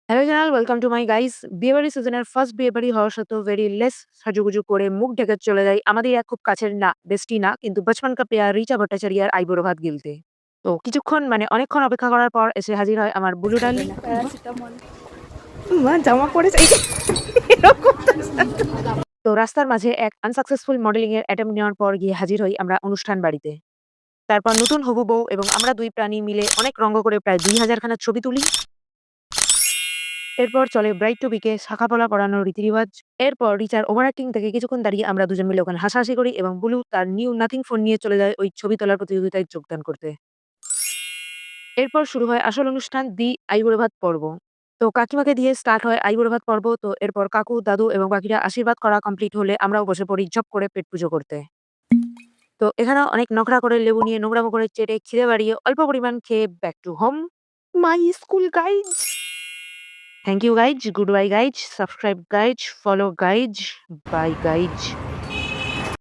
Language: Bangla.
হ্যালো জানাল, ওয়েলকাম টু মাই গাইস। বিয়েবাড়ি সিজনের ফার্স্ট বিয়েবাড়ি হওয়া সত্ত্বেও ভেরি লেস সাজুগুজু করে মুখ ঢেকে চলে যাই আমাদের এক খুব কাছের না বেস্টি না কিন্তু বচপন কা পেয়ার রিচা ভট্টাচার্য আর আইবুড়ো ভাত গিলতে। তো কিছুক্ষণ অনেকক্ষণ অপেক্ষা করার পর এসে হাজির হয় আমার বুলু ডার্লিং। প্যারাসিটামল মা জামা পড়েছে এই যে এরকম তো রাস্তার মাঝে এক আনসাকসেসফুল মডেলিং এর অ্যাটেম্প নেওয়ার পর গিয়ে হাজির হই আমরা অনুষ্ঠান বাড়িতে। তারপর নতুন হবু বউ এবং আমরা দুই প্রাণী মিলে অনেক রঙ্গ করে প্রায় ২,০০০ খানা ছবি তুলি। এরপর চলে ব্রাইড টু বিকে শাঁখাপলা পরানোর রীতিরিবাজ। এরপর রিচার ওভার অ্যাক্টিং থেকে কিছুক্ষণ দাঁড়িয়ে আমরা দুজন মিলে ওখানে হাসাহাসি করি এবং বুলু তার নিউ নাথিং ফোন নিয়ে চলে যায় ওই ছবি তোলার প্রতিযোগিতায় যোগদান করতে। এরপর শুরু হয় আসল অনুষ্ঠান দি আইবুড়ো ভাত পর্ব। তো কাকিমাকে দিয়ে স্টার্ট হয় আইবুড়ো ভাত পর্ব। তো এরপর কাকু, দাদু এবং বাকিরা আশীর্বাদ করা কমপ্লিট হলে আমরাও বসে পড়ি ঝপ করে পেট পুজো করতে। তো এখানেও অনেক নখরা করে লেবু নিয়ে নোংরামো করে চেটে খিদে বাড়িয়ে অল্প পরিমাণ খেয়ে back to home my school guys. Thank you guys. Goodbye guys. Subscribe guys. Follow guys. Bye guys.